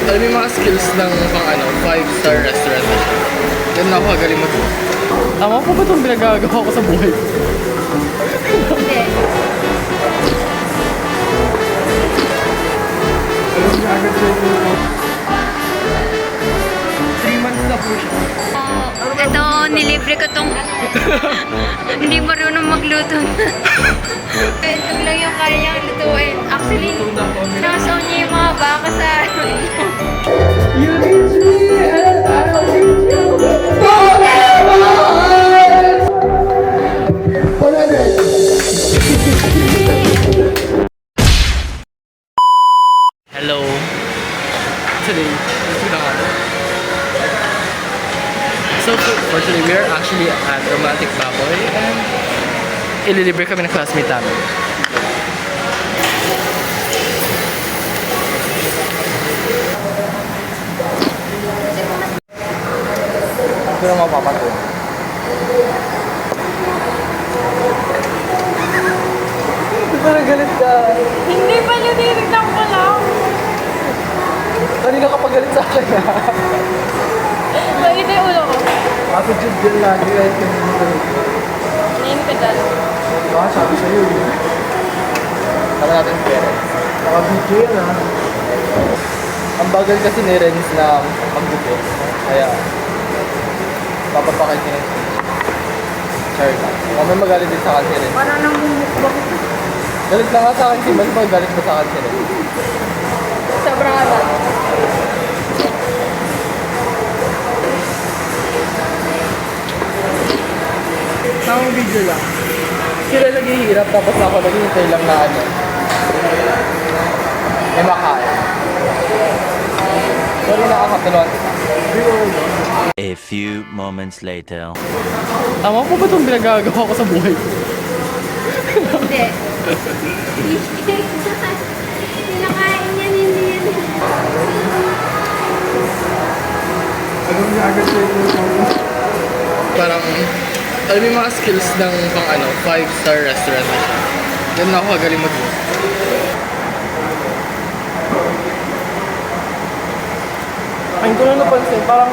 alam mo yung mga skills ng pang ano, 5-star restaurant na siya. Ganun ako kagaling mag-cook. Tama po ba itong pinagagawa ko sa buhay ko? Hindi. Alam niya agad sa ito. 3 months na po siya. Ito, nilibre ko tong hindi marunong magluto. Ito lang yung kaya niyang lutuin. Actually, nasaw niya yung mga baka sa You teach me and I'll teach you forever! Hello. Today, so for today, we are actually at Romantic Baboy and ililibre kami ng classmate namin. Ito na mapapatid. Parang galit ka. hindi pa niya tinignan ko lang. Kanina ka pa galit sa akin ha? Mainit yung ulo ko. Attitude din lagi kahit kanina galit. Nainit ka dyan. Baka sabi sa'yo eh. Tama natin yung parents. Naka-video yan ha. Ang bagal kasi ni Renz na mag-dupit. Kaya, papapakay niya. Sorry lang. Mamay magalit din sa akin si Renz. Parang nang bumukbak. Galit lang nga sa akin si Mas, magalit ba sa akin si Renz? Sobrang ata. Tamang video lang. Sila naghihirap tapos ako naghihintay lang na ano. May makain. Sorry nakakatulong. A few moments later. Tama po ba itong pinagagawa ko sa buhay ko? Hindi. Kinakain yan, hindi yan. Alam niya agad sa ito. Parang, alam mo yung mga skills ng pang ano, 5-star restaurant na siya. Ganun ako kagaling mag-cook. Ayun ko lang napansin, parang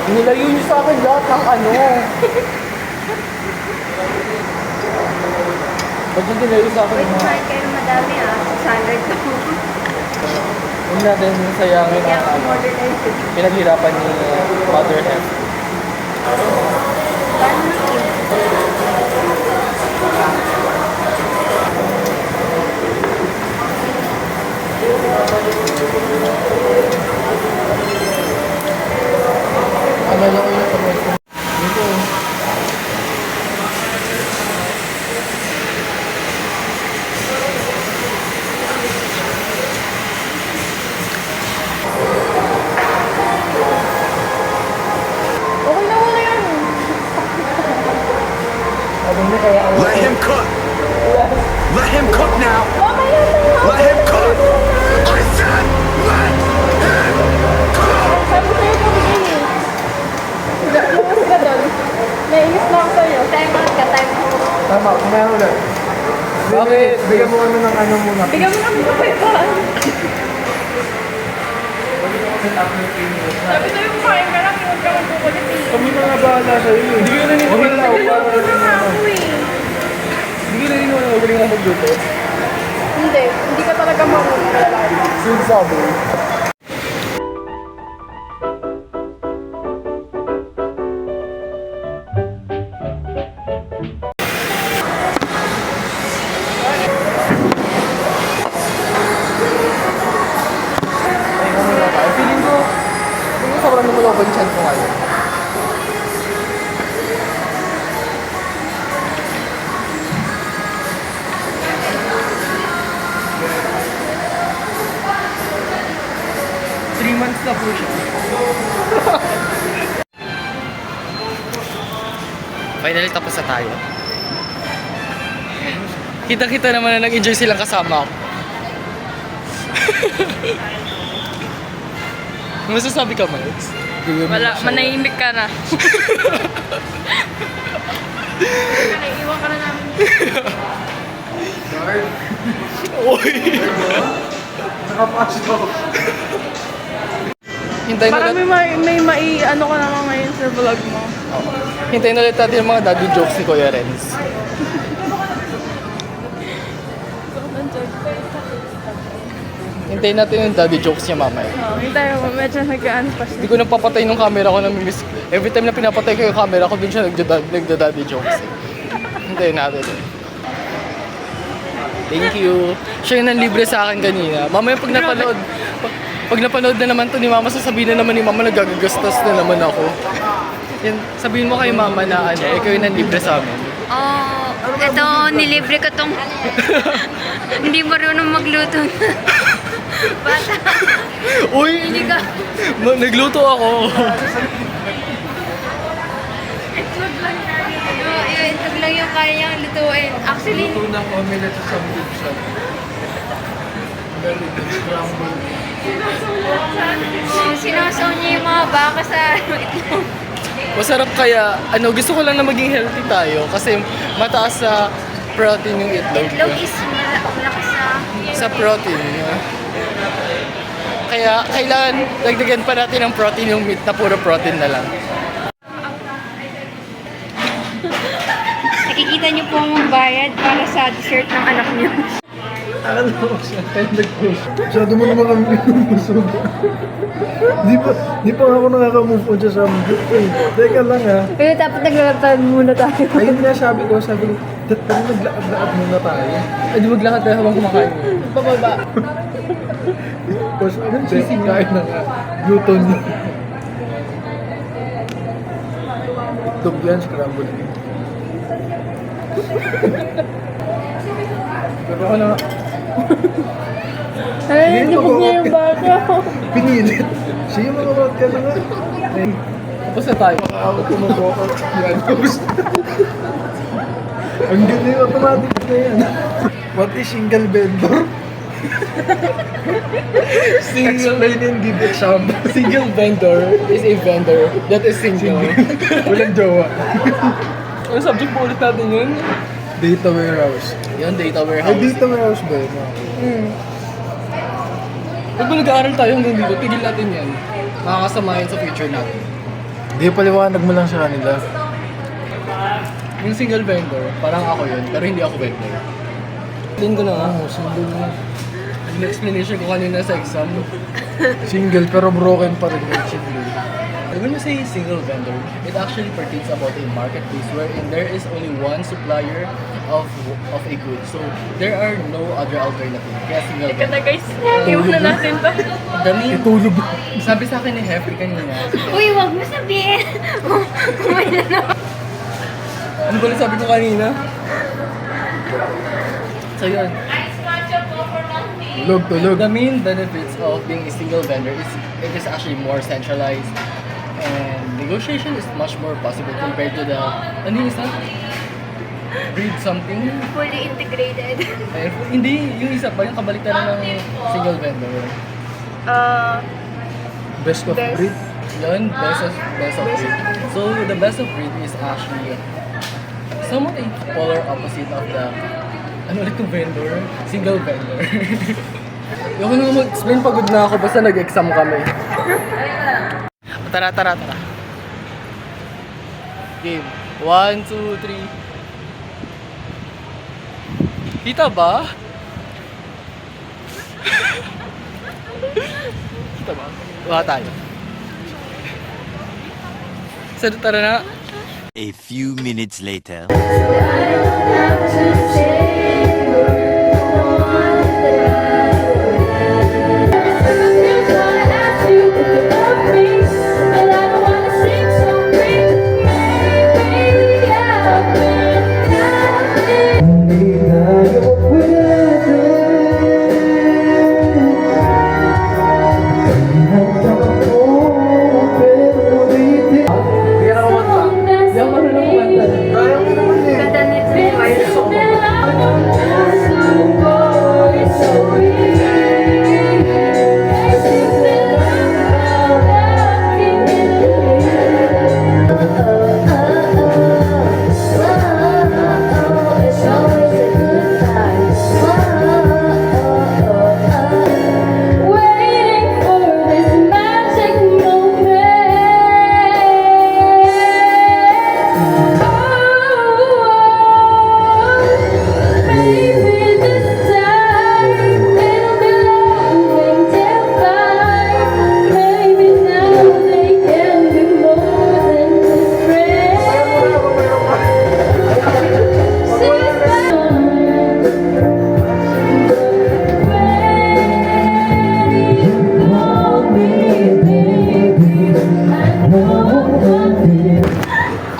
nilayo niyo sa akin lahat ng ano. Ba't yung nilayo sa akin Wait, mga? kumain kayo madami ah. 600 to. Huwag natin sayangin Kaya ang ako ano, order na yun. pinaghirapan ni Mother F. Paano na yun? Ano lang yun sa mga dito. Okay na wala yan. Sabi niya kaya ako. Let him cook! Let him cook now! Okay na sa'yo. Let him cook! I said let him cook! Sabi sa'yo pabigay eh. Lumus ka doon. Nainis na ako sa'yo. Time out ka, time out. Tama, kumain ulit. Bakit? Bigyan mo kami ng ano muna. Bigyan mo ng buhay. Sabi sa'yo kumain ka lang, huwag ka magkukulit eh. Kami na nga bahala sa'yo eh. Hindi ko naniniwala na ako. Niloko na nga ako eh. Hindi ko naniniwala na magaling ako magluto. Hindi ka talaga marunong. Sinasabi. Feeling ko sobrang lumuloko yung chan ko ngayon. Months na po siya. Finally, tapos na tayo. Kita-kita naman na nag-enjoy silang kasama ako. Ano masasabi ka, Miles? Wala, manahimik ka na. Iwan ka na namin. Oy! nakapasok. Hintayin Para ulit, may ano ka naman ngayon sa vlog mo. hintayin ulit natin yung mga daddy jokes ni Kuya Renz. Hintayin natin yung daddy jokes niya mamaya. Hintay mo, medyo nag-ano pa siya. Hindi ko napapatay nung camera ko, namimiss. Every time na pinapatay ko yung camera ko, dun siya nagda-daddy jokes. Hintayin natin. Thank you. Siya yung nanlibre sa akin kanina. Mamaya pag napanood na naman to ni Mama, sasabihin na naman ni Mama, nagagastos na naman ako. Yan, sabihin mo kay Mama na ikaw yung nanlibre sa amin. Oh, ito, nilibre ko tong hindi marunong magluto. Bata, Uy! hindi ka. Nagluto ako. Ito lang yung kaya niyang lutuin. Actually, ng omelette sa subscription. Very good scramble. sinasaw niya yung mga baka sa itlog. Masarap kaya, gusto ko lang na maging healthy tayo kasi mataas sa protein yung itlog. Itlog is malakas Sa protein. Kaya kailangan dagdagan pa natin ng protein yung meat na puro protein na lang. Nakikita niyo po magbayad para sa dessert ng anak niyo. Akala ko siya tayo nag-push. Masyado mo naman kami pinusog. Di pa ako nakaka-move on siya sa ambit eh. Teka lang ha. Pero dapat naglalakad muna tayo. Ayun nga sabi ko, tara naglakad-lakad muna tayo. Ay, di maglakad tayo habang kumakain. Pababa. Tapos anong sising kain na nga. Newton niya. Itlog yan, scrambled egg. Pero ako na, Ay, libog niya yung baka. Pinilit. Sige, mga ka na nga. tapos na tayo. Ako kumabokot. Yan. Tapos ang ganda yung automatic na yan. What is single vendor? Explain and give example. Single vendor is a vendor that is single. Walang jowa. Ano subject po ulit natin yun? Data warehouse. Yun, data Ay, warehouse. data warehouse ba yun? Pag nag-aaral tayo hanggang dito, tigil natin yan. Makakasama yan sa future natin. Di paliwanag mo lang sa kanila. Yung single vendor, parang ako yun, pero hindi ako vendor. Explain ko na nga. Oo, single. Yung explanation ko kanina sa exam. Single pero broken pa rin yung single. When you say single vendor, it actually pertains about a marketplace wherein there is only one supplier of a good. So there are no other alternative. Kaya single Ika na vendor. guys, iwan na natin to. Dami. Itulog. Sabi sa akin ni Hefri kanina. Uy, wag mo sabihin. Kumain na. Ano ba sabi ko kanina? So yun. Tulog. The main benefits of being a single vendor is it is actually more centralized and negotiation is much more possible compared to the ano yung isa? Read something? Fully integrated. Eh, hindi, yung isa pa, yung kabaliktaran ng single vendor. Best of Best. breed. Yun, best of breed. So the best of breed is actually somewhat a polar opposite of the ano ulit yung vendor? Single vendor. Yung ko na mag-explain, pagod na ako basta nag-exam kami. Tara. Game. 1, 2, 3. Kita ba? Kita ba? Wala tayo. So, tara na. A few minutes later. Ganda nito.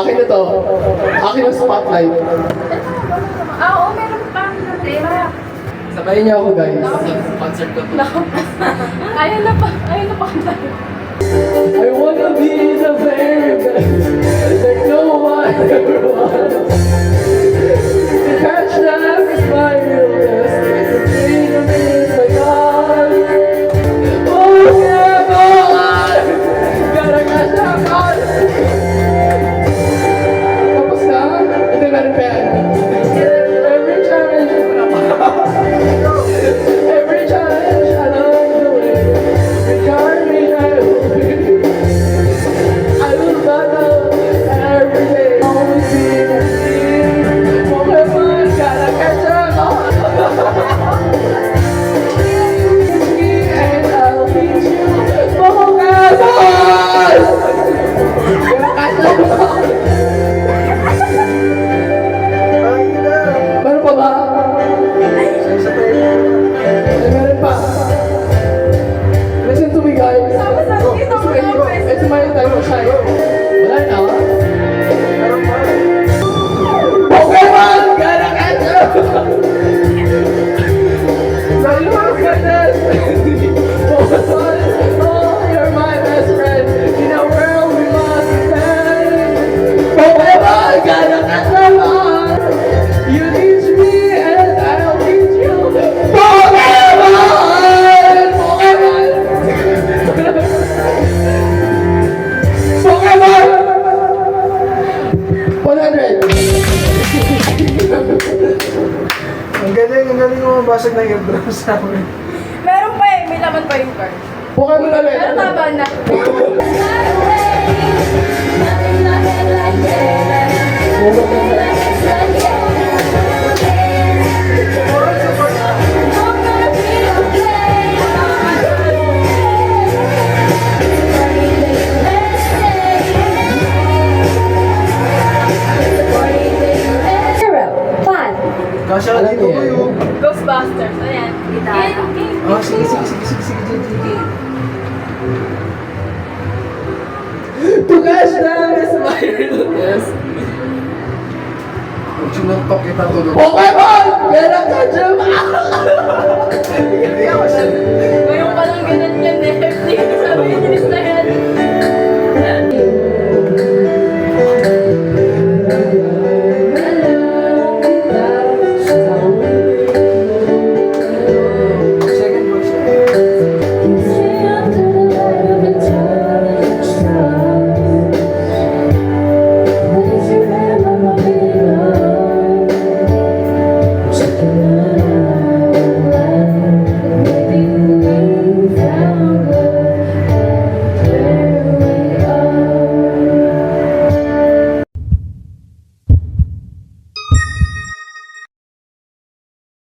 Akin na to. Akin ang spotlight. Oo, meron pa. Pera. Sabayin niyo ako guys. Concert ko to. Ayaw na pa kanta. I wanna be the very best that no one ever was. To catch them is my real best. To dream is my God. Oh yeah, God. Gotta catch them all. Tapos na? Ito meron pa yan. Every challenge, every challenge, I love the way. Regard me, I will be. I will battle every day. Always be the same. Pokemon, gotta catch them all. Teach me and I'll teach you. Pokemon! Gotta catch them all. Meron pa ba? Ay, meron pa. Listen to me, guys. It's my time to shine. Wala na. Pokemon! Gotta catch up! Dahil mas goodness! Pokemon! Oh, you're my best friend. In a world we must stand. Pokemon! Gotta catch them all! You teach me and I'll teach you. Pokemon! Pokemon! Pokemon! 100! Ang galing mo mabasag ng eardrum sa amin. Meron pa eh, may laman pa yung card. Pokemon ulit! Pero tama na. Kasya ka dito ko yun. Ghostbusters, ayan. Oh, sige. To catch them is my realness. Kung sinuntok kita tulog. Pokemon! Gotta catch them all!